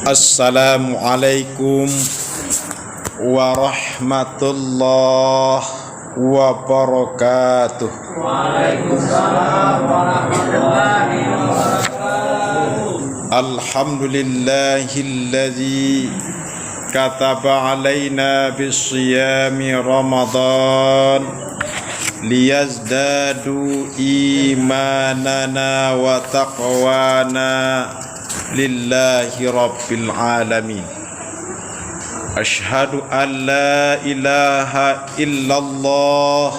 Assalamualaikum warahmatullahi wabarakatuh. Waalaikumsalam warahmatullahi wabarakatuh. Alhamdulillahilladzi kataba alaina bisiyami Ramadan liyazdadu imanana wa taqwana lillahi rabbil alamin. Ashhadu an la ilaha illallah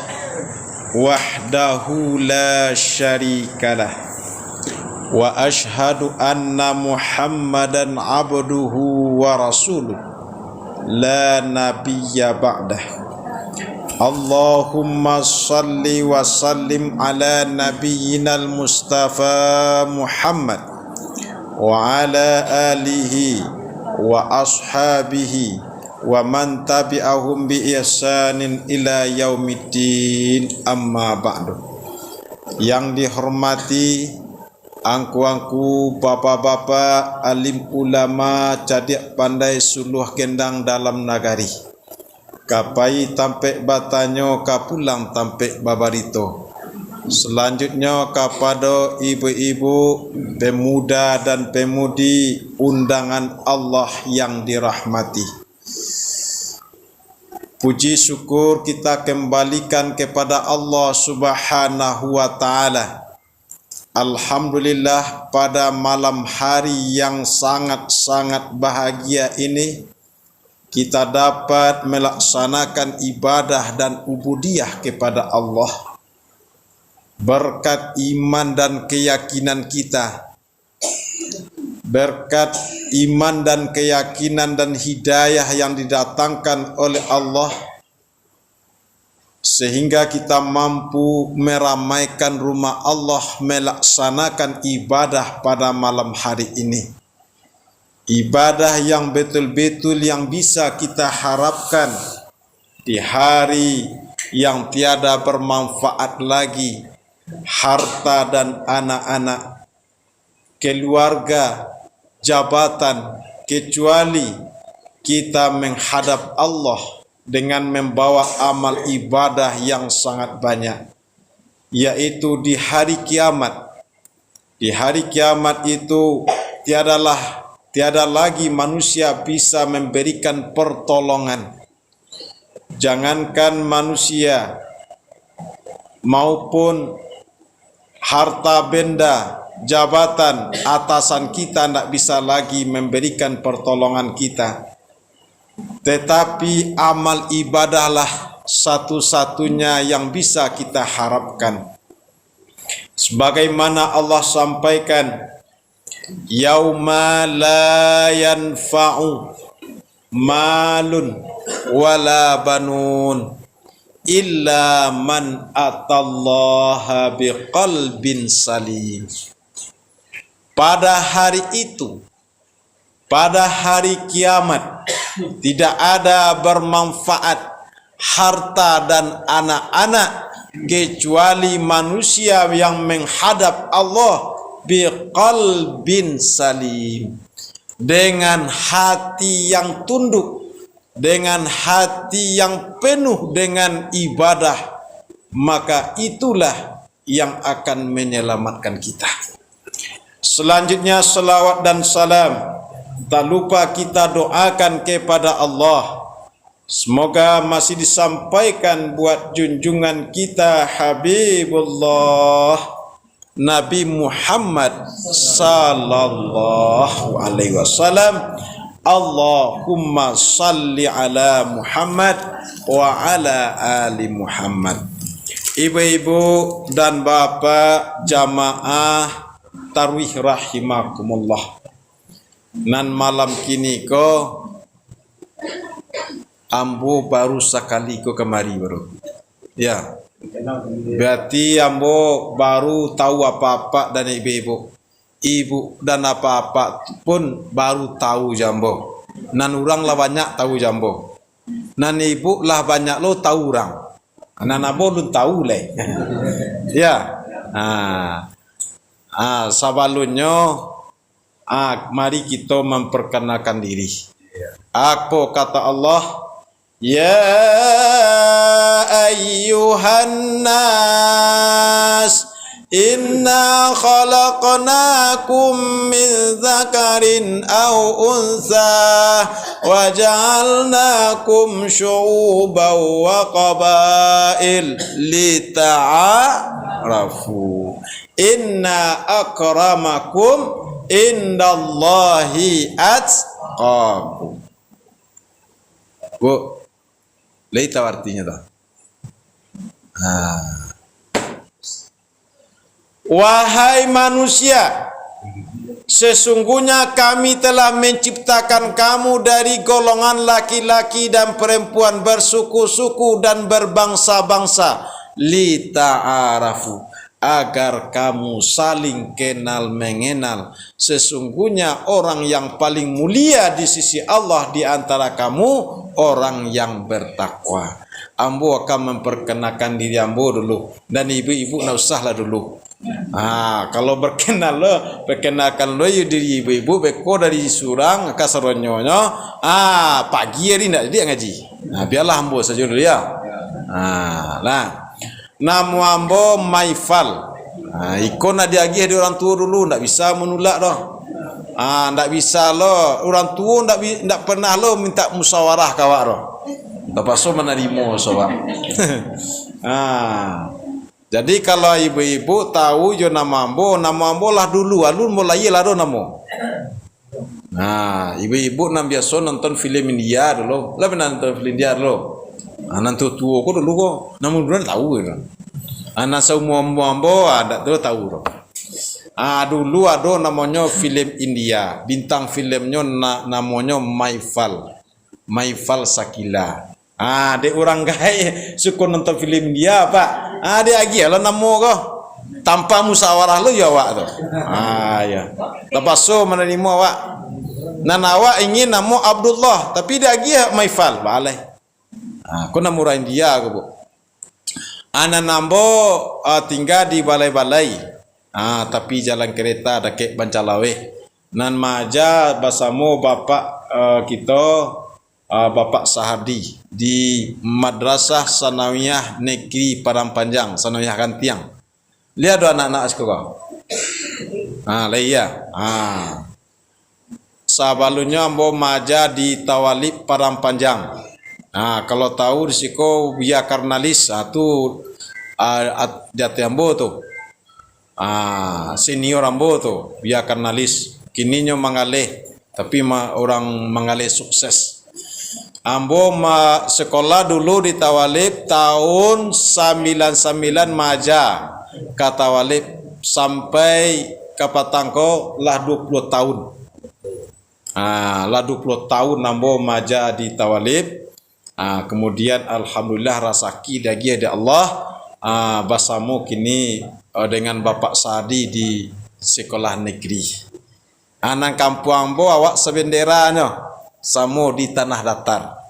wahdahu la syarikalah wa ashhadu anna Muhammadan abduhu wa rasuluh la nabiyya ba'dah. Allahumma salli wa sallim ala nabiyyinal Mustafa Muhammad wa ala alihi wa ashabihi wa man tabi'ahum bi ihsanin ila yaumiddin, amma ba'du. Yang dihormati angku-angku, bapak-bapak, alim ulama, cadik pandai suluh gendang dalam nagari. Kapai tampek batanyo kapulang tampek babarito. Selanjutnya kepada ibu-ibu, pemuda dan pemudi undangan Allah yang dirahmati. Puji syukur kita kembalikan kepada Allah Subhanahu wa taala. Alhamdulillah, pada malam hari yang sangat-sangat bahagia ini kita dapat melaksanakan ibadah dan ubudiyah kepada Allah. Berkat iman dan keyakinan kita, berkat iman dan keyakinan dan hidayah yang didatangkan oleh Allah, sehingga kita mampu meramaikan rumah Allah, melaksanakan ibadah pada malam hari ini. Ibadah yang betul-betul yang bisa kita harapkan di hari yang tiada bermanfaat lagi. Harta dan anak-anak, keluarga, jabatan, kecuali kita menghadap Allah dengan membawa amal ibadah yang sangat banyak, yaitu di hari kiamat. Di hari kiamat itu tiada lagi manusia bisa memberikan pertolongan. Jangankan manusia maupun harta benda, jabatan, atasan kita tidak bisa lagi memberikan pertolongan kita. Tetapi amal ibadahlah satu-satunya yang bisa kita harapkan. Sebagaimana Allah sampaikan, yauma la yanfa'u malun wala banun illa man atallaha biqalbin salim. Pada hari itu, pada hari kiamat, tidak ada bermanfaat harta dan anak-anak kecuali manusia yang menghadap Allah biqalbin salim, dengan hati yang tunduk, dengan hati yang penuh dengan ibadah, maka itulah yang akan menyelamatkan kita. Selanjutnya selawat dan salam, tak lupa kita doakan kepada Allah. Semoga masih disampaikan buat junjungan kita Habibullah Nabi Muhammad sallallahu alaihi wasallam. Allahumma salli ala Muhammad wa ala ali Muhammad. Ibu-ibu dan bapak jamaah tarwih rahimakumullah. Nan malam kini ko ambo baru sekali ko kemari baru. Ya. Berarti ambo baru tahu apa-apa dan ibu-ibu. Ibu dan apa-apa pun baru tahu jambo. Nan orang lah banyak tahu jambo. Nan ibu lah banyak lo tahu orang. Nan abo lu tahu le. Ya. Sabalunyo Mari kita memperkenalkan diri. Apa kata Allah? Ya ayyuhan nas, inna khalaqnakum min dzakarin aw untha wa ja'alnakum syu'uban wa qabail lita'arafu. Inna akramakum indallahi atqakum. Bu, lihat tahu artinya tak? Wahai manusia, sesungguhnya kami telah menciptakan kamu dari golongan laki-laki dan perempuan bersuku-suku dan berbangsa-bangsa, lita'arafu, agar kamu saling kenal mengenal. Sesungguhnya orang yang paling mulia di sisi Allah di antara kamu orang yang bertakwa. Ambo akan memperkenalkan diri ambo dulu, dan ibu-ibu nak usahlah dulu. Kalau berkenal lo, perkenalkan lo diri ibu-ibu beko dari surang ke saronyonyo. Pagi hari nak dia ngaji. Biarlah ambo saja dulu ya. Nama ambo Maifal. Ikon nak diagih di orang tua dulu, ndak bisa menolak doh. Ndak bisa lo, orang tua ndak pernah lo minta musyawarah kawak doh. Lepas tu menerima sobat. Jadi kalau ibu-ibu tahu jo nama ambo lah dulu, alun mulai lah do namo. Ibu-ibu nam biasa nonton film India dulu. Lah pernah nonton film India dulu. Nanti tua ko dulu ko, namun dulu tahu kan. Anak semua ambo ada tu tahu do. Dulu ada namanya film India. Bintang filmnya namanya Maifal Sakila. Dia orang gaya suka nonton film dia pak. Dia lagi lah nama kau tanpa musyawarah lo ya awak tu. Ya. Lepas tu menerima awak. Nan awak ingin nama Abdullah tapi dia lagi Maifal balai. Kau nama orang India ke bu? Anak nambo tinggal di balai-balai. Tapi jalan kereta dekat Bancalawe. Nan maja basamu bapak kita. Bapak Sahardi di Madrasah Sanawiyah Negeri Padang Panjang, Sanawiyah Kantiang. Lihat dua anak-anak sekolah. Leia. Sabalunya ambo maja di Tawalib Padang Panjang. Kalau tahu risiko via Karnalis tu jati ambo tu. Senior ambo tu via Karnalis. Kininya mengalih, tapi orang mengalih sukses. Ambo sekolah dulu di Tawalib tahun 99 maja ke Tawalib sampai ke Patangko lah 20 tahun. Lah 20 tahun ambo maja di Tawalib. Kemudian alhamdulillah rasaki lagi ada Allah. Basamu kini dengan Bapak Sadi di sekolah negeri. Nang kampung ambo awak sebenderanya. Samo di tanah datar.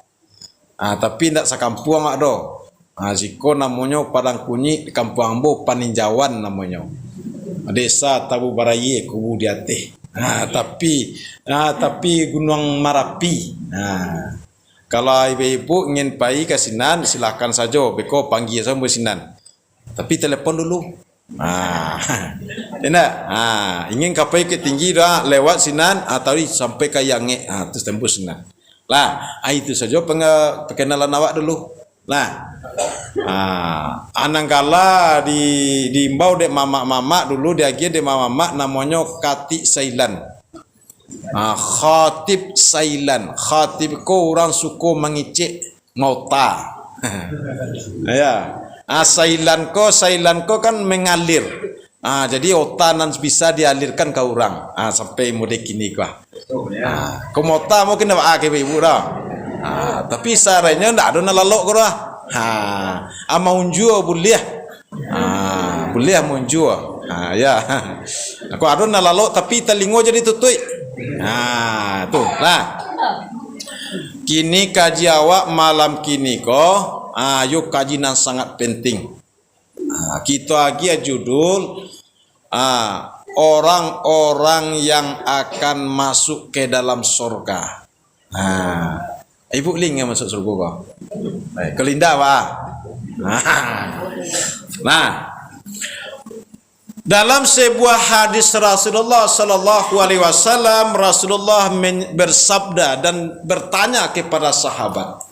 Tapi tidak sekampung ada. Jiko namanya Padang Kunyi, kampung ambo Paninjauan namanya. Desa Tabu Baraye Kubu Diatih. Tapi Gunung Marapi. Kalau ibu-ibu ingin pergi ke Sinan silakan saja. Beko panggil sama Sinan. Tapi telepon dulu. Tidak. Ingin kapai ke tinggi dah lewat Sinan atau sampai ke Yange, terus tembus Sinan. Itu saja perkenalan awak dulu. Anangkala di imbau dek mama dulu dia lagi dek mama namanya Kati Sailan. Khatib Sailan. Khatib ko orang suku mengicik ngota. Ya. Sailan ko kan mengalir. Jadi otanan bisa dialirkan ke orang. Sampai mudik kini kah. Komota mungkin apa ibu dah. Tapi saranya ndak ada nalalok ko dah. Mau unjua boleh. Boleh munjua. Ya. Aku ada nalalok tapi telingo jadi tutui. Tuh. Kini kaji awak malam kini ko. Yuk kajian sangat penting. Kita lagi judul orang-orang yang akan masuk ke dalam surga. Ibu Ling yang masuk surga kau. Kelinda Pak. Nah, dalam sebuah hadis Rasulullah sallallahu alaihi wasallam, Rasulullah bersabda dan bertanya kepada sahabat.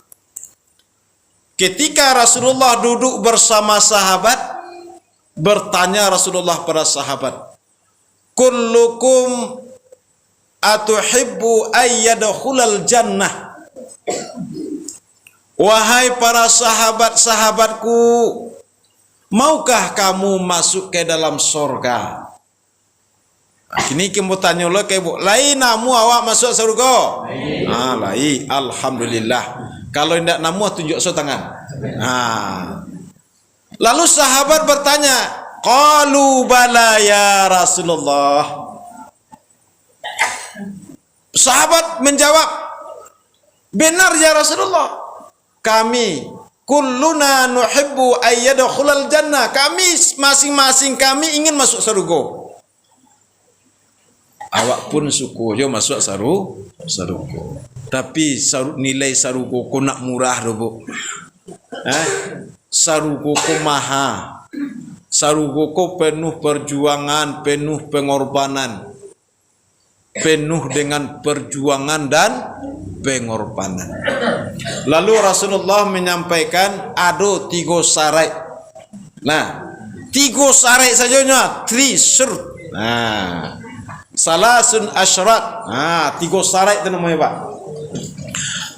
Ketika Rasulullah duduk bersama sahabat, bertanya Rasulullah pada sahabat, "Kullukum atuhibbu ayyadkhulal jannah?" Wahai para sahabat-sahabatku, maukah kamu masuk ke dalam surga? Kini kamu tanya lo ke bu, lain namu awak masuk surga? Lain, alhamdulillah. Kalau tidak namu tunjuk so tangan. Lalu sahabat bertanya, qalu bala ya Rasulullah. Sahabat menjawab, benar ya Rasulullah. Kami kulluna nuhibbu ayyadkhulal jannah. Kami masing-masing kami ingin masuk surga. Awak pun suku jo masuk surga. Tapi nilai surga ko nak murah do bu. Surga ko mahal. Surga ko penuh perjuangan, penuh pengorbanan. Penuh dengan perjuangan dan pengorbanan. Lalu Rasulullah menyampaikan ada 3 syarat. Nah, 3 syarat sajanya, 3 syarat. Salasun asyrat. 3 syarat itu namanya Pak.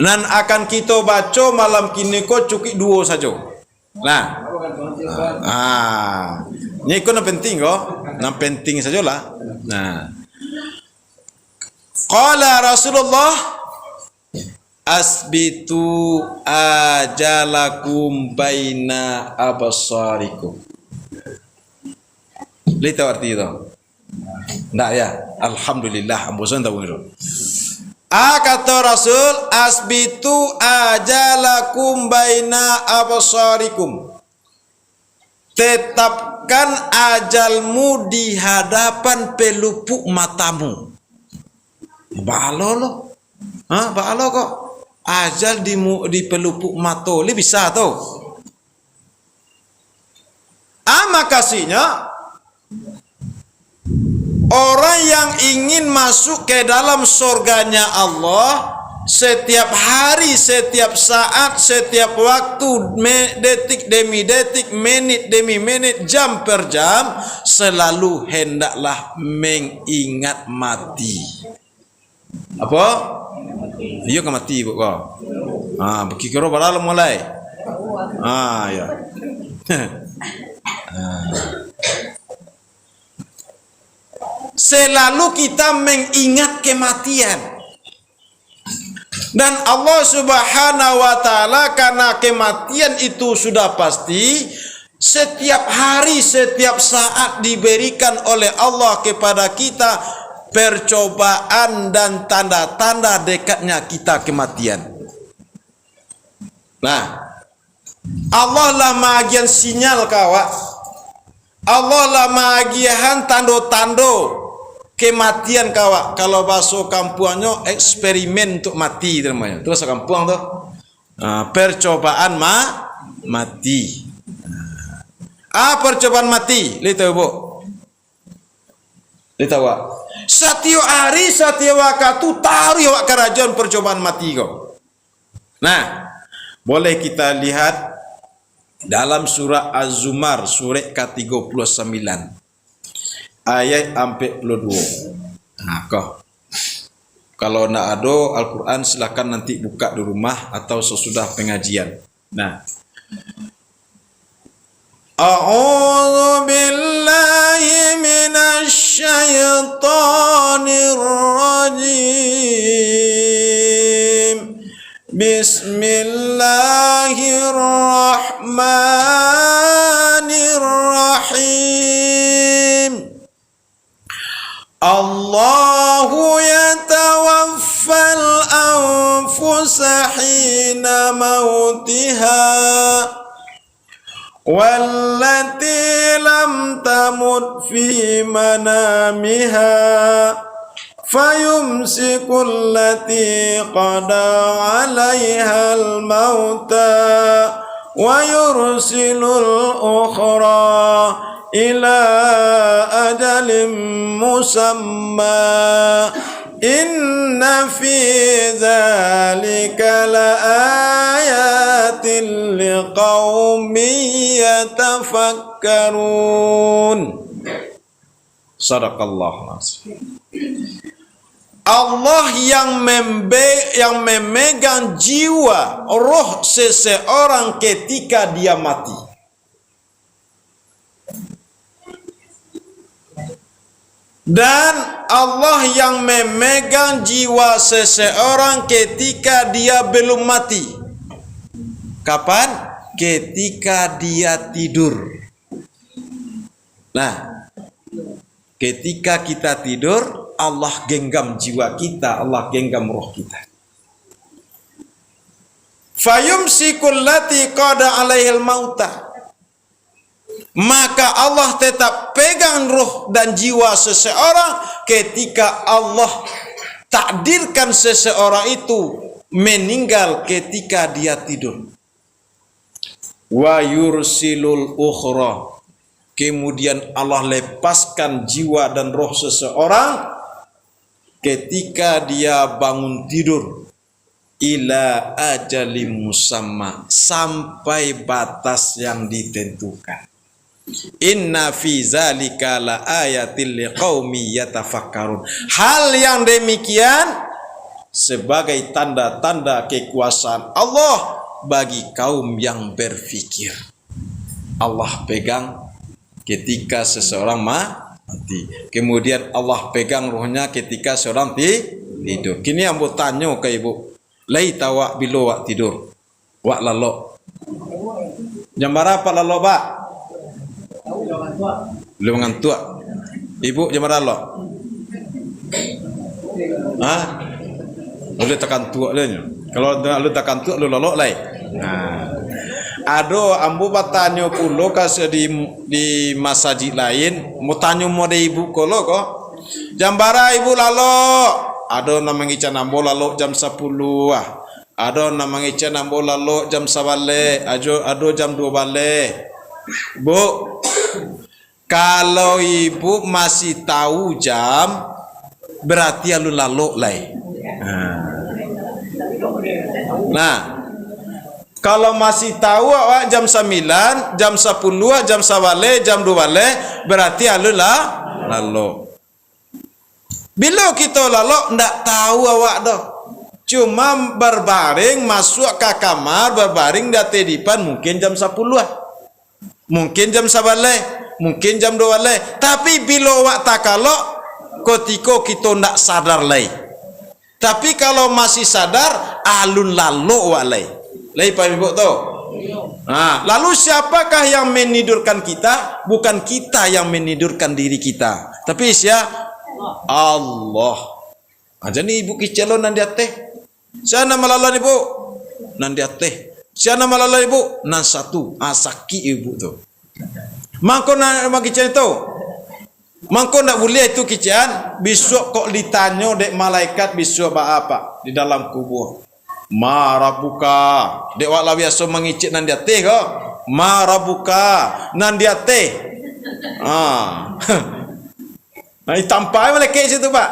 Dan akan kita baca malam kini ko cukup 2 saja. Ini ko yang penting ko, yang penting sajalah. Qala Rasulullah, asbitu ajalakum baina absarikum. Lihat arti itu? Enggak ya? Alhamdulillah, ambosan tahu itu. Kata Rasul, asbitu ajalakum baina absarikum. Tetapkan ajalmu di hadapan pelupuk matamu. Balo lo. Balo kok. Ajal di pelupuk mata li bisa tu. Makasihnya orang yang ingin masuk ke dalam surganya Allah, setiap hari, setiap saat, setiap waktu, detik demi detik, menit demi menit, jam per jam, selalu hendaklah mengingat mati. Apa? Iya ke mati bu kau. Berkira pada mulai. Ya. Selalu kita mengingat kematian. Dan Allah Subhanahu wa taala, karena kematian itu sudah pasti, setiap hari, setiap saat diberikan oleh Allah kepada kita percobaan dan tanda-tanda dekatnya kita kematian. Allah lah magian sinyal kawak. Allah lah magian tando-tando kematian kawak. Kalau bahasa kampuannya eksperimen untuk mati namanya. Terus kampung tu percobaan mati. Percobaan mati. Lihat bu. Lihat awak. Setiap hari, setiap waktu taruh awak kerajaan percobaan mati kau. Boleh kita lihat dalam surah Az-Zumar, surat ke-39 ayat 42. Kalau nak ada Al-Quran silakan nanti buka di rumah atau sesudah pengajian. A'udzu billahi minasy syaithanir rajim. Bismillahirrahmanirrahim. Allahu yatawaffal anfusa hina mautiha wallati lam tamut fi manamiha fayumsiku allati qada 'alaiha al-mauta wa yursilul ukhra ila ajalin musamma inna fi dzalika laayatin liqaumin yatafakkarun. Sadaqallahu azim. Allah yang memegang jiwa roh seseorang ketika dia mati. Dan Allah yang memegang jiwa seseorang ketika dia belum mati. Kapan? Ketika dia tidur. Nah, ketika kita tidur, Allah genggam jiwa kita, Allah genggam roh kita. Fayumsikul lati qada 'alaihal mauta. Maka Allah tetap pegang roh dan jiwa seseorang ketika Allah takdirkan seseorang itu meninggal ketika dia tidur. Wa yursilul ukhra. Kemudian Allah lepaskan jiwa dan roh seseorang ketika dia bangun tidur ila ajalim musamma, sampai batas yang ditentukan. Inna fi zalika la ayatil liqaumi yatafakkarun. Hal yang demikian sebagai tanda-tanda kekuasaan Allah bagi kaum yang berfikir. Allah pegang ketika seseorang mati. Kemudian Allah pegang rohnya ketika seorang tidur. Kini ambo tanya ke ibu, laita wak bilo wak tidur, wak lalok. Jam berapa lalok pak? Belum ngantuk. Ibu jam berapa lalok? Hah? Lu tekan tua le. Kalau lu tekan tua lu lalok lai. Nah. Ado ambu batanyo pulo kas di masjid lain, mau tanyo mo de ibu kolo ko. Jam bara ibu lalok. Ado namang ican ambo lalok jam 10 ah. Ado namang ican ambo lalok jam 11. Ado jam 2 balik. Bu, kalau ibu masih tahu jam, berarti lu lalok lai. Nah, kalau masih tahu awak jam 9, jam 10, jam 11, jam 12, berarti lu lalok. Bila kita lalok, ndak tahu awak dah. Cuma berbaring masuk ke kamar, berbaring di tedipan mungkin jam 10 lah. Mungkin jam 11, mungkin jam 12. Tapi bila awak tak kalok, ketika kita ndak sadar lagi. Tapi kalau masih sadar, alun lalok awak lagi. Lai paham ibu tu? Nah, lalu siapakah yang menidurkan kita? Bukan kita yang menidurkan diri kita, tapi siapa? Allah. Aja ni ibu kicelo nan dia teh. Siapa nama lalan ibu? Nan dia teh. Siapa nama lalan ibu? Nan satu. Asaki ibu tu. Mangko nan kicelo tu. Mangko ndak boleh itu kician. Besok kok ditanya dek malaikat besok apa di dalam kubur. Marabuka dek wak biasa mengicit nan dia teh ko. Marabuka nan dia teh. Nah, tampai malaikat situ pak.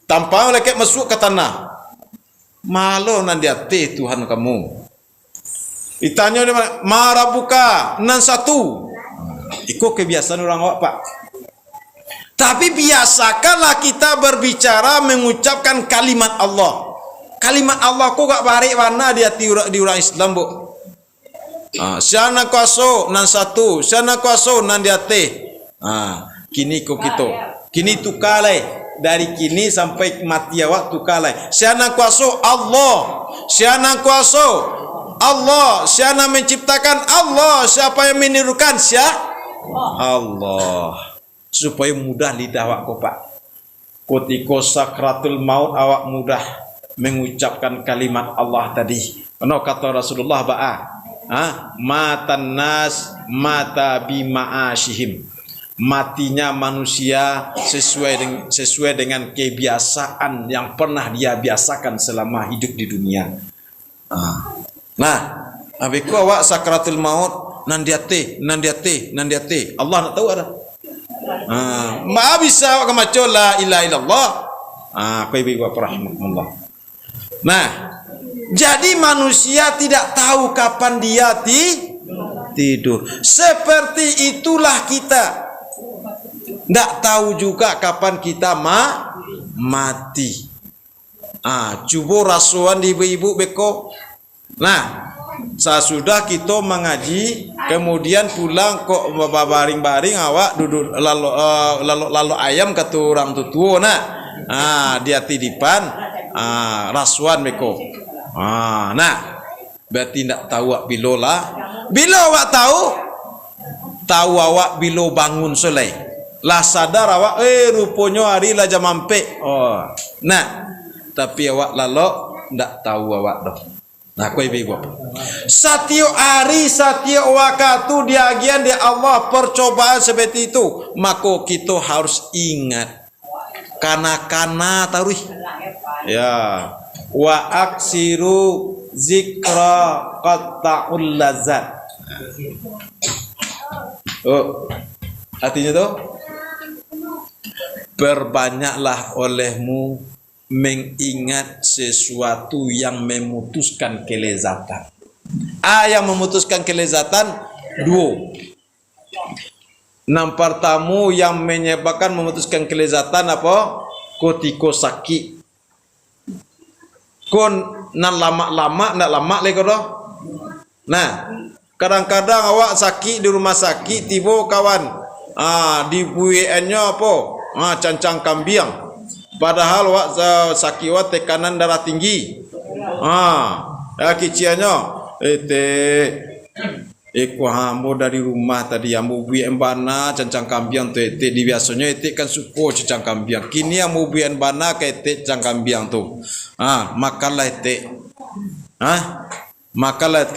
Tampai malaikat masuk ke tanah. Malu nan dia teh Tuhan kamu. Ditanya dia marabuka nan satu. Ikut kebiasaan orang awak pak. Tapi biasakanlah kita berbicara mengucapkan kalimat Allah. Kalimat Allah kok gak barik warna di hati di orang Islam bu. Siana kuaso nan satu, siana kuaso nan dia teh. Kini kok kita. Kini tukalai dari kini sampai mati awak tukalai. Siana kuaso Allah, siana kuaso Allah, siana menciptakan Allah, siapa yang menirukan Allah. Supaya mudah lidah awak kok pak. Ketika sakratul maut awak mudah mengucapkan kalimat Allah tadi. Karena kata Rasulullah ba'a matan nas mata bima'asyihim. Matinya manusia sesuai dengan kebiasaan yang pernah dia biasakan selama hidup di dunia. Nah, abiku awak sakratul maut nan dia teh. Allah nak tahu ada. Ma bisa awak kemaco la ilaha illallah. Kau ibu bapa rahimakumullah. Nah, jadi manusia tidak tahu kapan dia tidur. Seperti itulah kita. Tidak tahu juga kapan kita mati. Cuba rasuan di ibu-ibu beko. Nah, sesudah kita mengaji, kemudian pulang kok baring-baring awak duduk lalu ayam kata orang tua nak. Dia tidipan rasuan beko. Nah, berarti tidak tahu awak bila awak tahu awak bila bangun soleh. Lah sadar awak, rupanya hari lah jam ampe. Nah, tapi awak lalu ndak tahu awak dah. Nah, kau ibu apa? Setiap hari, setiap waktu diagian di Allah percobaan seperti itu, maka kita harus ingat. Kana taruh. Ya, wa aksiru zikra qatta'ul lazat. Artinya tuh, berbanyaklah olehmu mengingat sesuatu yang memutuskan kelezatan. Yang memutuskan kelezatan dua. Pertama yang menyebabkan memutuskan kelezatan apa? Ketika sakit. Kon nak lama-lama nak lama lagi dah. Nah, kadang-kadang awak sakit di rumah sakit tiba kawan di buiannya apa? Cancang kambiang. Padahal awak sakit awak tekanan darah tinggi. Kiciannya Eko hambo dari rumah tadi ambo bui embana cancang kambiang tu di biasanya kan suko cancang kambiang. Kini ambo bui embana ke cancang kambiang tu. Makanlah makanlah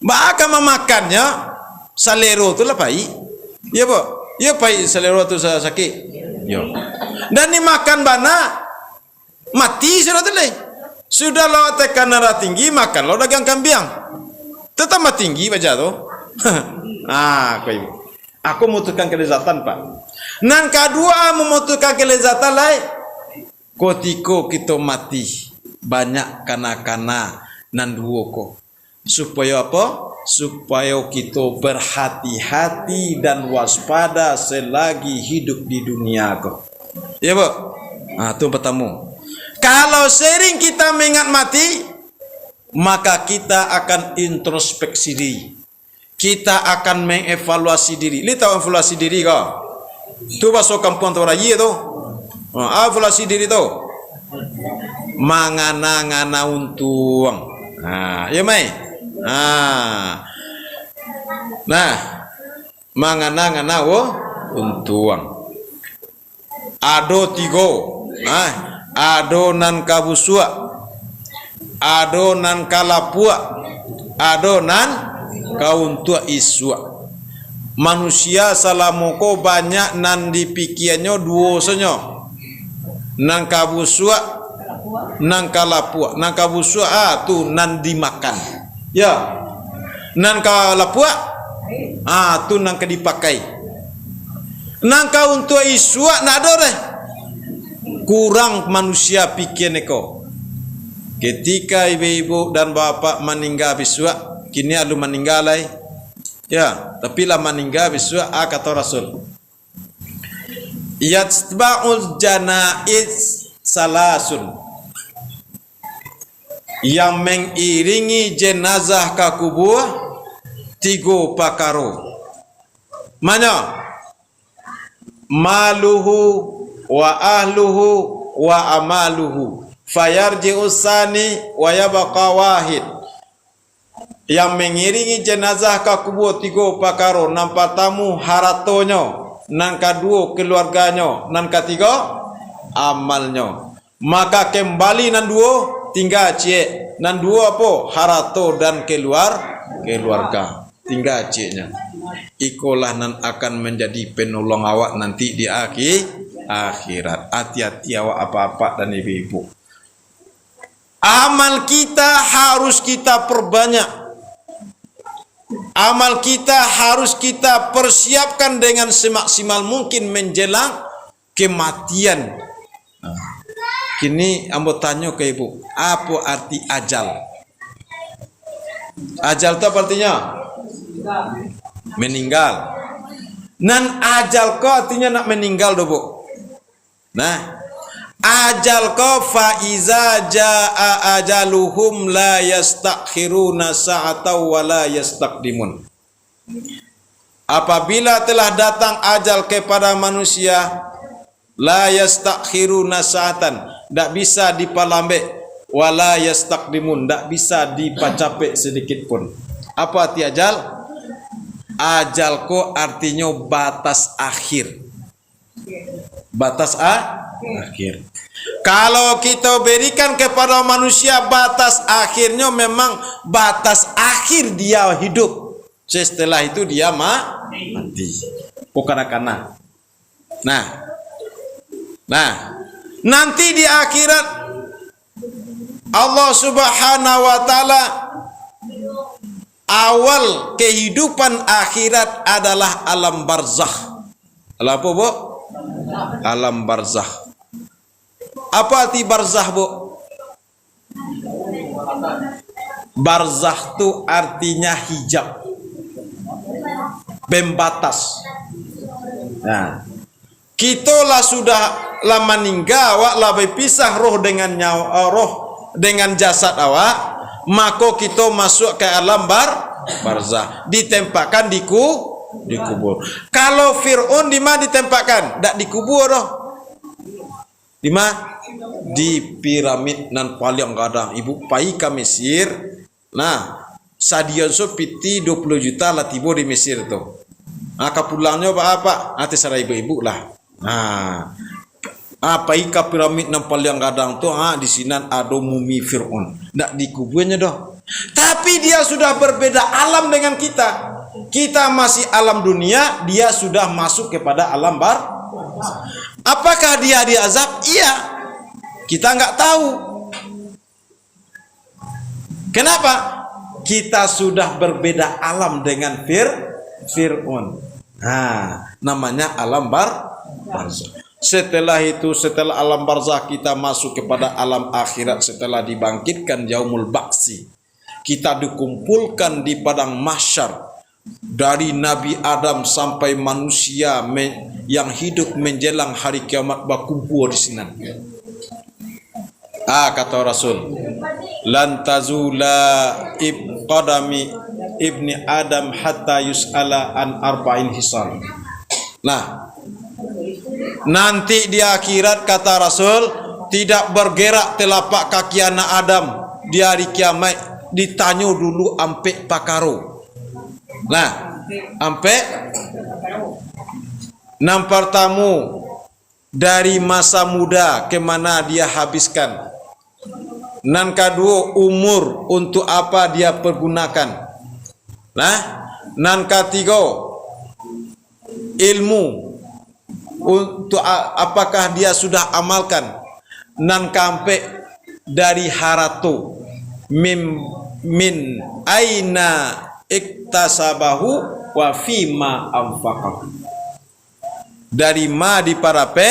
Maka memakannya salero tu lah pai. Ya po. Ya pai salero tu sakit. Yo. Dan dimakan bana mati sudah tu leh. Sudah lawat tekanan darah tinggi makan lo dagang kambiang. Tetap tinggi baca tu. Aku memutuskan kelezatan pak. Nan kedua memutuskan kelezatan lain. Kotiko kita mati banyak kana nan dua ko. Supaya apa? Supaya kita berhati-hati dan waspada selagi hidup di dunia ko. Ya bu. Itu pertama. Kalau sering kita mengingat mati, maka kita akan introspeksi diri. Kita akan mengevaluasi diri. Li tahu evaluasi diri kau? Tu bahasa kampung tu orang ye tu. Evaluasi diri tu. Mangana-ngana untung. Ya mai. Nah, mangana-ngana untung. Ado tigo. Ado nan kabusua. Adonan kalapua, adonan kauntua iswa. Manusia salamoko banyak nan dipikiannya dua senyo. Nan kabusua, nan kalapua. Nan kabusua tu nan dimakan. Ya. Nan kalapua tu nan kedipakai. Nan kauntua iswa nak ada deh. Kurang manusia pikiran eko. Ketika ibu-ibu dan bapa meninggal biswa, kini alu meninggal lai. Ya, tapi lah meninggal biswa kata Rasul. Yatba'ul janaiz salasun. Yang mengiringi jenazah ke kubur tiga perkara. Mana? Maluhu wa ahluhu wa amaluhu. Fayarji'u sani wa yabqa wahid. Yang mengiringi jenazah ke kubur tiga perkara. Nan pertama haratonyo, nan kedua keluarganya, nan ketiga amalnya. Maka kembali nan dua tinggal cie. Nan dua apa? Harato dan keluarga. Tinggal cie-nya. Ikolah nan akan menjadi penolong awak nanti di akhirat. Hati-hati awak apa-apa dan ibu-ibu. Amal kita harus kita perbanyak. Amal kita harus kita persiapkan dengan semaksimal mungkin menjelang kematian. Kini ambo tanya ke ibu, apa arti ajal? Ajal itu apa artinya? Meninggal. Nan ajal ko artinya nak meninggal do bu. Nah, ajal ko fa iza jaa ajaluhum la yastakhiruna sa'ata wa la yastaqdimun. Apabila telah datang ajal kepada manusia, la yastakhiruna sa'atan, tak bisa dipalambe, wala yastaqdimun, tak bisa dipacapek sedikit pun. Apa arti ajal? Ajal ko artinya batas akhir. Batas akhir. Kalau kita berikan kepada manusia batas akhirnya, memang batas akhir dia hidup. Setelah itu dia mati. Bukan-kana. Nah, nanti di akhirat Allah Subhanahu wa taala, awal kehidupan akhirat adalah alam barzakh. Alam apa, Bu? Alam barzakh. Apa arti barzakh, Bu? Barzakh itu artinya hijab, pembatas. Nah, kita lah sudah lama meninggal, awak lah berpisah roh dengan nyawa, roh dengan jasad awak, maka kita masuk ke alam barzakh, ditempatkan di kubur. Kalau Fir'aun di mana ditempatkan? Tak dikubur doh. Di mana? Di piramid nan paling kadang ibu pai ke Mesir. Nah, sadian so piti 20 juta lah tiba di Mesir tu. Nah, kapulangnya apa? Nanti sarai ibu-ibu lah. Nah, apa ika piramid nan paling kadang tu, di sini ada mumi Fir'aun. Tak dikuburnya doh. Tapi dia sudah berbeda alam dengan kita. Kita masih alam dunia, dia sudah masuk kepada alam Apakah dia diazab? Iya. Kita enggak tahu. Kenapa? Kita sudah berbeda alam dengan Fir'aun. Namanya alam barzakh. Setelah itu, setelah alam barzakh, kita masuk kepada alam akhirat setelah dibangkitkan yaumul ba'si. Kita dikumpulkan di padang mahsyar. Dari Nabi Adam sampai manusia yang hidup menjelang hari kiamat berkumpul di sini. Kata Rasul, lan tazula qadami ibni Adam hatta yus'ala an arba'in hisal. Nah, nanti di akhirat kata Rasul, tidak bergerak telapak kaki anak Adam di hari kiamat, ditanya dulu ampe pakaro. Nah, ampe nampar tamu dari masa muda ke mana dia habiskan. Nan kedua, umur untuk apa dia pergunakan. Nah, nan ketiga, ilmu untuk apakah dia sudah amalkan. Nan kampe dari harato min aina iktasabahu wa fima anfaqahu. Dari ma di parape,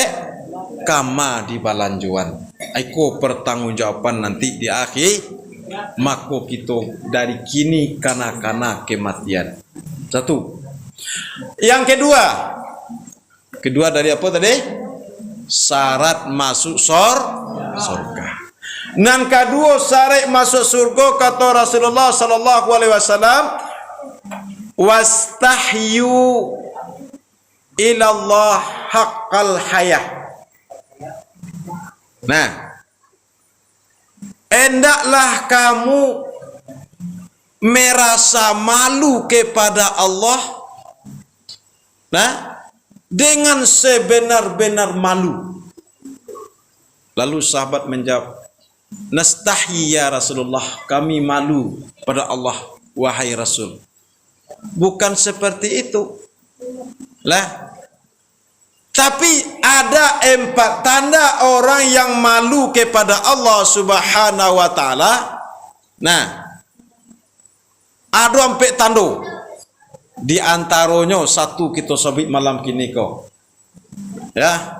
kama di balanjuan. Aiko pertanggungjawaban nanti di akhir. Maka kita dari kini kana kematian. Satu. Yang kedua dari apa tadi? Syarat masuk surga. Nan kedua syarat masuk surga kata Rasulullah sallallahu alaihi wasallam, wastahyu ilallah haqqal hayah. Nah, hendaklah kamu merasa malu kepada Allah, dengan sebenar-benar malu. Lalu sahabat menjawab, Nastahyi ya Rasulullah, kami malu pada Allah wahai Rasul. Bukan seperti itu. Lah. Tapi ada 4 tanda orang yang malu kepada Allah Subhanahu wa taala. Nah, ada 4 tanda. Di antaranya satu kita sebut malam kini kau. Ya.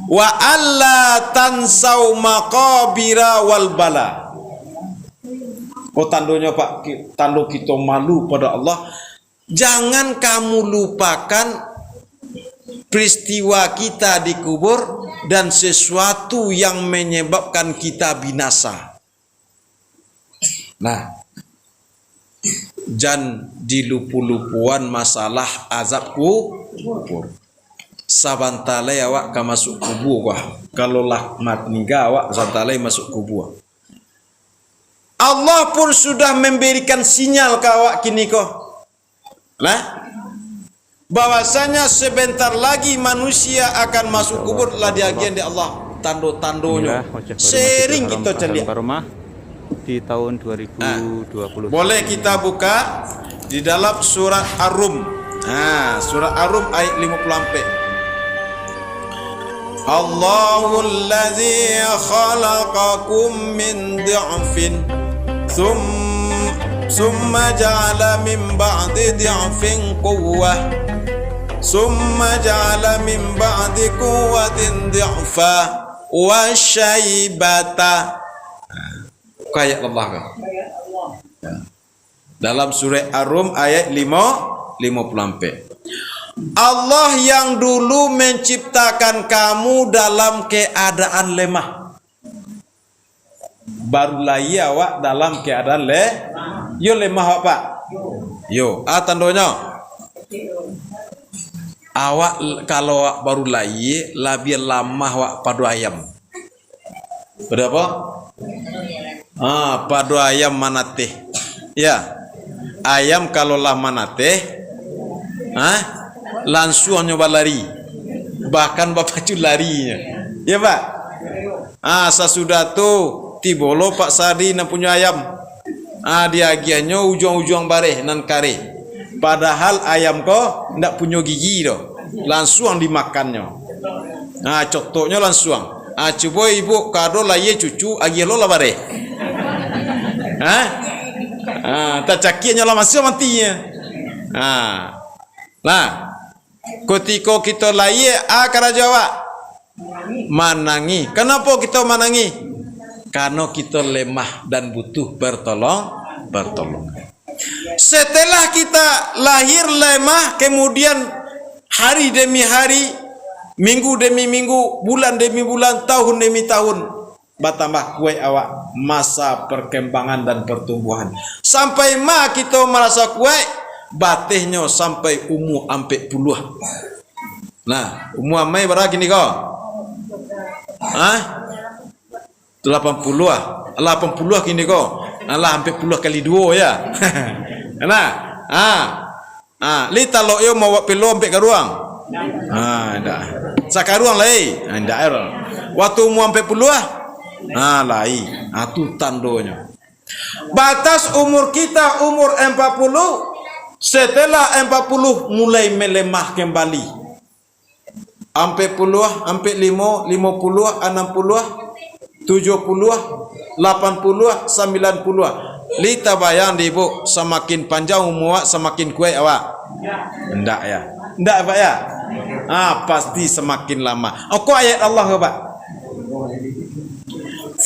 Wa alla tansau maqabira wal bala. Oh, tandanya Pak, tanda kita malu pada Allah. Jangan kamu lupakan peristiwa kita di kubur dan sesuatu yang menyebabkan kita binasa. Nah, jangan dilupu-lupuan masalah azab kubur. Sabantalai awak ka masuk kubur kah? Kalau lah mat ninggal awak sabantalai masuk kubur. Allah pun sudah memberikan sinyal ke awak kini kah? Nah, bahwasanya sebentar lagi manusia akan masuk kubur lah diagian di Allah tando-tandonya. Sering kita cari di tahun 2020. Boleh kita buka di dalam surat Ar-Rum. Surat Ar-Rum ayat 54. Allahul ladzi khalaqakum min dha'fin thumma ja'ala min ba'di dha'fin quwwah thumma ja'ala min ba'di quwwatin dha'fa wa syaibata. Ayat Allah kan? Dalam surah Ar-Rum ayat 54. Allah yang dulu menciptakan kamu dalam keadaan lemah. Barulah ia awak dalam keadaan yo lemah awak Pak. Yo, tandanya. Awak kalau awak baru lahir lebih lama awak padu ayam. Berapa? Padu ayam manateh. Ya. Ayam kalau lah manateh, langsung nyoba lari. Bahkan bapak cu larinya. Ya Pak. Sesudah tu tibolo Pak Sadi nak punya ayam. Dia agiannya ujung-ujung bareh nan kare. Padahal ayam ko ndak punya gigi doh. Langsung dimakannya. Contohnya langsung. Coba ibu kado lah ye cucu agi lo lah bareh. Tak cakinya lah masih matinya. Nah, ketika kita lahir akara Jawa manangi. Kenapa kita manangi? Karena kita lemah dan butuh pertolongan. Setelah kita lahir lemah, kemudian hari demi hari, minggu demi minggu, bulan demi bulan, tahun demi tahun, bertambah kue awak masa perkembangan dan pertumbuhan. Sampai kita merasa kue, batihnya sampai umur ampe puluh. Nah, umur amai berapa ni kau? 80 kini kau. Alah hampir puluh kali 2 ya. Nah, li talo yo mau pelo ampe ka ruang. Ndak. Sakaruang lai. Ndak era. Waktu umur ampe puluh lai. Tu tandonya. Batas umur kita umur 40. Setelah 40 mulai melemah kembali. Ampe puluh, ampe 5, 50, 60, 70, 80, 90. Lita bayang di ibu, semakin panjang umur semakin kuat awak. Ndak ya. Ndak Pak ya? Pasti semakin lama. Kok ayat Allah ke Pak?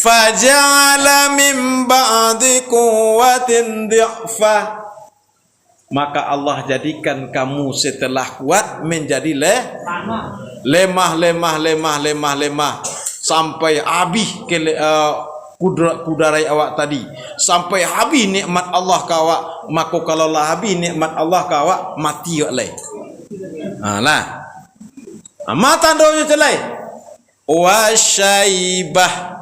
Faja'ala min ba'di quwwatin dhi'fa. Maka Allah jadikan kamu setelah kuat menjadi lemah sampai habis kudarai awak tadi, sampai habis nikmat Allah ka awak. Maka kalau lah habis nikmat Allah ka awak, mati awak lai. Mata doanya celai wa syaibah.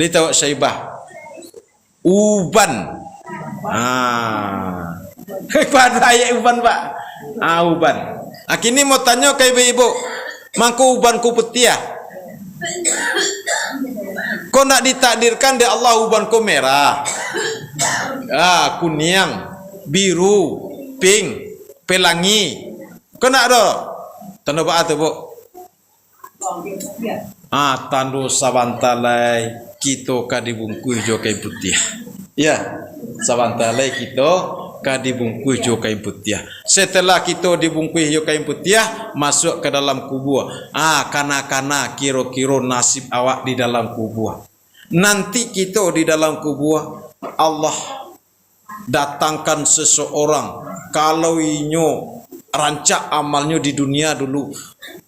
Lita wa syaibah uban. Pada ayat uban Pak. Uban. Kini mau tanya ke ibu-ibu, mangko uban ku petiah. Kau nak ditakdirkan di Allah uban kau merah, kuning, biru, pink, pelangi. Kau nak ada? Tanda apa tu, Bu? Tanda sabantalai kita kadibungkus jo kain putih. Ya, sabantalai kita kadibungkus jo kain putih. Setelah kita dibungkus jo kain putih, masuk ke dalam kubur. Kana-kana kira-kira nasib awak di dalam kubur. Nanti kita di dalam kubur, Allah datangkan seseorang. Kalau inyo rancak amalnya di dunia dulu,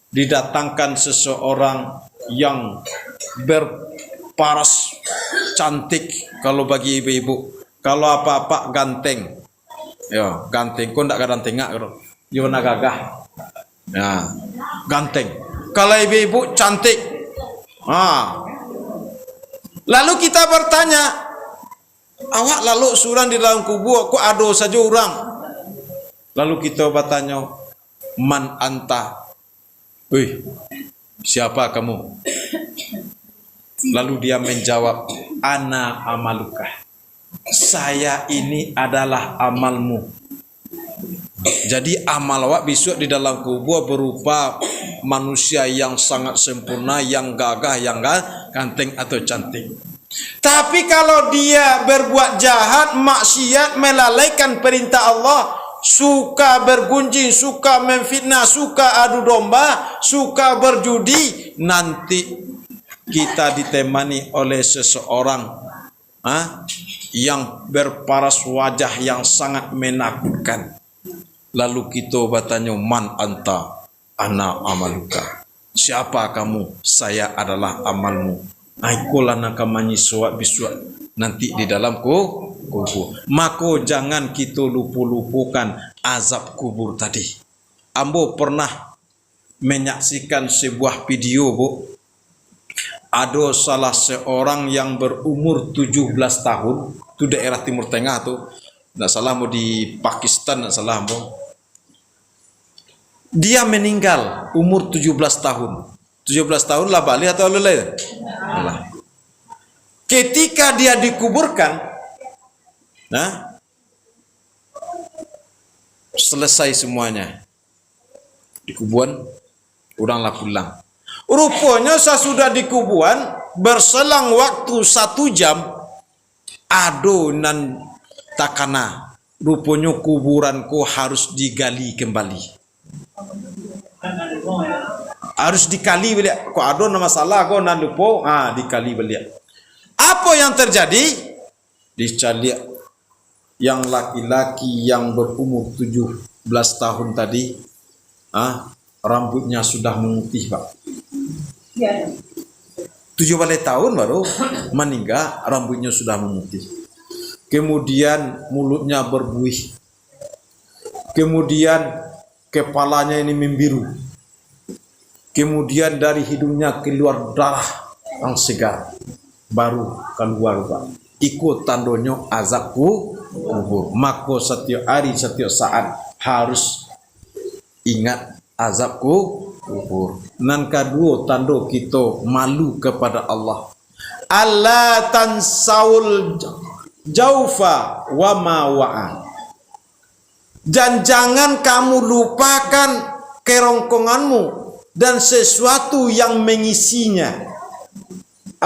didatangkan seseorang yang berparas cantik. Kalau bagi ibu-ibu, kalau apa-apa ganteng. Ya, ganteng. Kau ndak ganteng ngak kau. Yo nak gagah. Ya, ganteng. Kalau ibu-ibu cantik. Lalu kita bertanya, awak lalu surang di dalam kubur, kok ada saja orang. Lalu kita bertanya, man anta? Siapa kamu? Lalu dia menjawab, ana amaluka. Saya ini adalah amalmu. Jadi amal awak besok di dalam kubur berupa manusia yang sangat sempurna, yang gagah, yang ganteng atau cantik. Tapi kalau dia berbuat jahat, maksiat, melalaikan perintah Allah, suka bergunjing, suka memfitnah, suka adu domba, suka berjudi, nanti kita ditemani oleh seseorang yang berparas wajah yang sangat menakutkan. Lalu kita bertanya, man anta? Ana amaluka. Siapa kamu? Saya adalah amalmu. Ikulah nakamani suat bisuat nanti di dalam kubur. Maka jangan kita lupa-lupakan azab kubur tadi. Ambo pernah menyaksikan sebuah video, Bu. Ada salah seorang yang berumur 17 tahun, itu daerah Timur Tengah tu. Tak salah mau di Pakistan, tak salah mau. Dia meninggal umur 17 tahun. 17 tahun lah balik atau lelai? Ketika dia dikuburkan, selesai semuanya. Dikuburan, udahlah pulang. Rupanya sesudah dikuburan, berselang waktu 1 jam, adonan takana. Rupanya kuburanku harus digali kembali. Harus dikali balik. Kok ada masalah kau nak lupa, dikali balik. Apa yang terjadi? Dicari yang laki-laki yang berumur 17 tahun tadi, rambutnya sudah memutih, Pak. 17 tahun baru meninggal, rambutnya sudah memutih. Kemudian mulutnya berbuih. Kemudian kepalanya ini membiru. Kemudian dari hidungnya keluar darah yang segar. Baru keluar, Pak. Ikut tandonyo azab kubur. Maka setiap hari, setiap saat harus ingat azab kubur. Nan kedua tanda kita malu kepada Allah. Allah tansaul jaufa wa ma wa'a. Dan jangan kamu lupakan kerongkonganmu dan sesuatu yang mengisinya.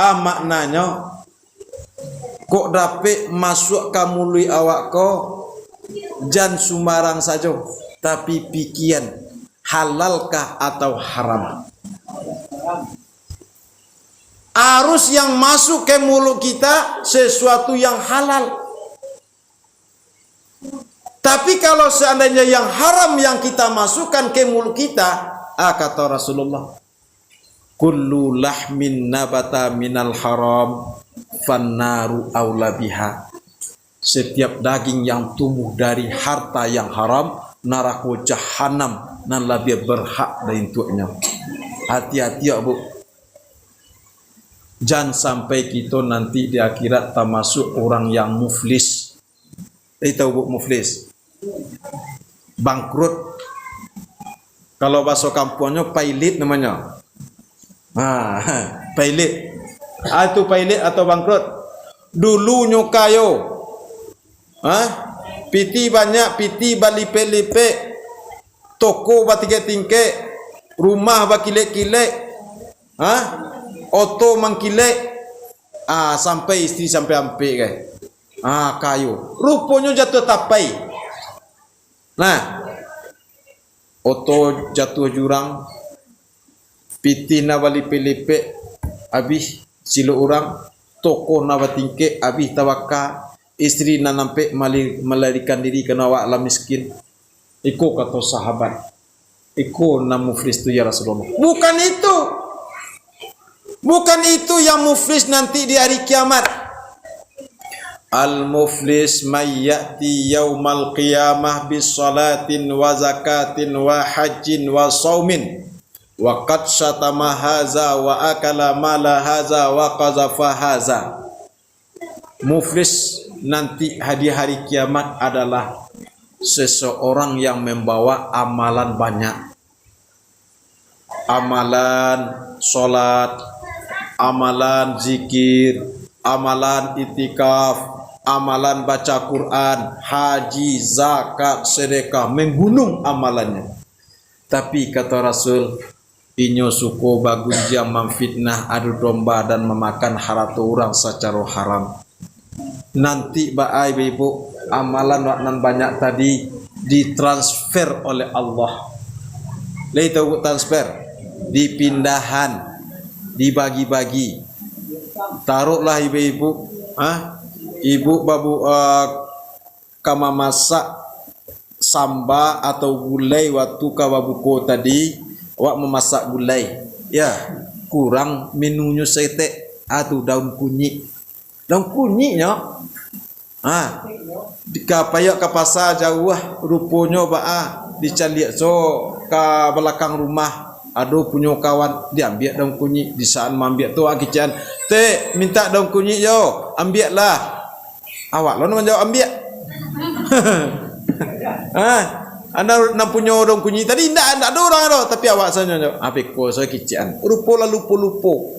Maknanya kok dapat masuk kamu lui awak ko jan sumarang saja, tapi pikiran halalkah atau haram. Harus yang masuk ke mulut kita sesuatu yang halal. Tapi kalau seandainya yang haram yang kita masukkan ke mulut kita, kata Rasulullah, kullu lahmin nabata minal haram fannaru aula biha. Setiap daging yang tumbuh dari harta yang haram, neraka jahanam nan lebih berhak dari untuknya. Hati-hati ya, Bu. Jangan sampai kita nanti di akhirat termasuk orang yang muflis. Tahu, Bu, muflis? Bangkrut. Kalau bahasa kampungnya pailit namanya. Pailit. Itu pilot atau bangkrut. Dulu nyokayo. Piti banyak, piti balipe-lipe. Toko batige-tingke. Rumah bakilek-kilek. Oto mangkilek. Sampai istri sampai ampe kan. Kayu. Rupanya jatuh tapai. Nah, oto jatuh jurang. Piti na balipe-lipe. Habis silo orang. Toko na batingke. Habis tawaka. Istri na nampe melarikan diri kena awak lah miskin. Iko kata sahabat. Iko na muflis tu ya Rasulullah. Bukan itu. Bukan itu yang muflis nanti di hari kiamat. Al-muflis may ya'ti yaumal qiyamah bis salatin wa zakatin wa hajjin wa saumin wa qad syatama haza wa akala mala haza wa qazafa haza. Muflis nanti di hari kiamat adalah seseorang yang membawa amalan banyak. Amalan salat, amalan zikir, amalan itikaf, amalan baca Quran, haji, zakat, sedekah, menggunung amalannya. Tapi kata Rasul, inyo suko bagunjang memfitnah, adu domba dan memakan harta orang secara haram. Nanti baai ibu amalan waknan banyak tadi ditransfer oleh Allah. Lalu transfer, dipindahan, dibagi-bagi. Taruhlah ibu-ibu, ibu babu kama masak samba atau gulai waktu kawabuko tadi, wak memasak gulai. Ya, kurang menunya sete atau daun kunyit. Daun kunyitnya, dikapayak ke pasar jauh, rupanya dicaliak so ke belakang rumah. Aduh punya kawan diambil daun kunyit di saat ambil tu akican te minta daun kunyit yo ambil lah awak lo nak jawab ambil anda nak punya daun kunyit tadi ndak ada orang ada tapi awak saya jawab apa ko saya kician rupo lah lupo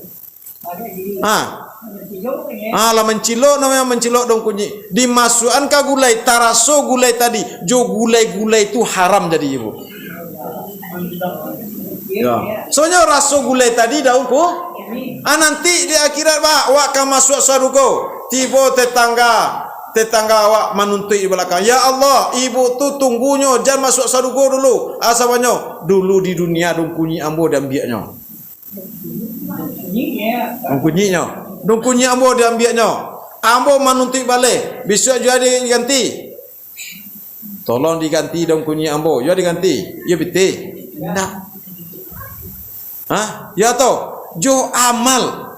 lah mencilok namanya mencilok daun kunyit dimasukkan ke gulai taraso gulai tadi jo gulai-gulai itu haram jadi ibu. Ya. Soalnya rasa gulai tadi daunku. Nanti di akhirat awak akan masuk surga. Tiba tetangga awak menuntut di belakang. Ya Allah, ibu tu tunggunya jangan masuk surga dulu. Asalnya dulu di dunia dong kunyi ambo dan biaknya. Dong kunyi ambo dan biaknya. Ambo menuntut balik. Besok juga diganti. Tolong diganti dong kunyi ambo. Ya diganti. Ya betul. Nak. Ya toh, jo amal.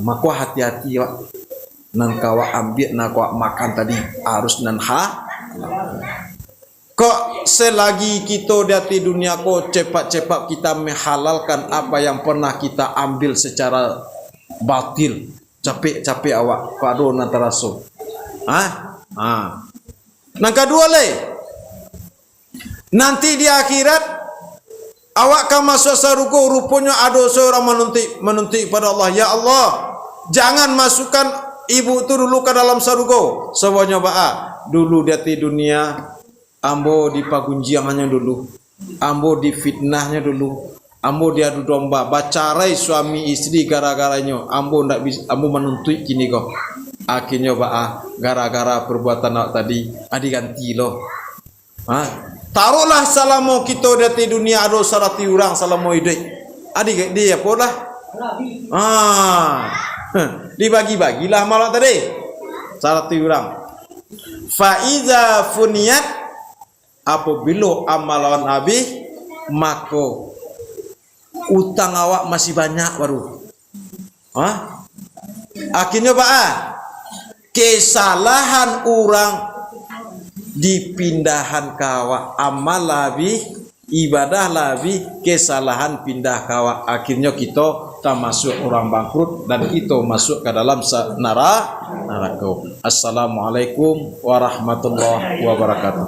Maka hati-hati wak. Nan kawa ambil nak kawa makan tadi harus nan Kok selagi kita di dunia kok cepat-cepat kita menghalalkan apa yang pernah kita ambil secara batil. Capek-capek awak padu nan teraso. Nang kedua nanti di akhirat awak akan masuk surga, rupanya ada seorang menuntut pada Allah. Ya Allah, jangan masukkan ibu itu dulu ke dalam surga. Semuanya dulu di dunia, ambo dipagunjiangannya dulu, ambo difitnahnya dulu, ambo diadu domba, bacarai suami istri gara-garanya, ambo menuntut kini kok. Akhirnya gara-gara perbuatan awak tadi, diganti loh. Taruhlah selama kita di dunia ada 100 orang selama hidup. Adik dia apa lah? Dibagi-bagilah malam tadi. 100 orang. Faiza funiyat apabila amalan habis maka utang awak masih banyak baru. Akhirnya kesalahan orang dipindahan kawa amal lebih ibadah lebih kesalahan pindah kawa akhirnya kita termasuk orang bangkrut dan kita masuk ke dalam neraka. Assalamualaikum warahmatullahi wabarakatuh.